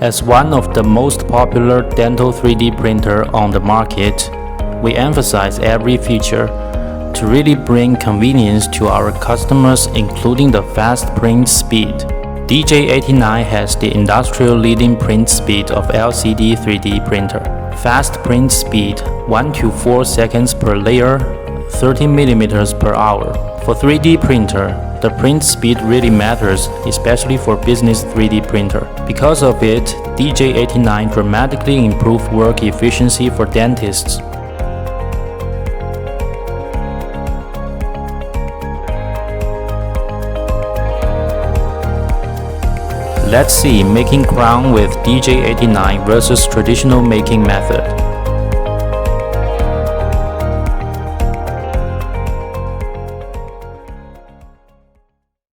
As one of the most popular dental 3D printer on the market, we emphasize every feature to really bring convenience to our customers, including the fast print speed. DJ89 has the industrial-leading print speed of LCD 3D printer. Fast print speed 1 to 4 seconds per layer, 30 mm per hour. For 3D printer, the print speed really matters, especially for business 3D printer. Because of it, DJ89 dramatically improved work efficiency for dentists. Let's see making crown with DJ89 versus traditional making method.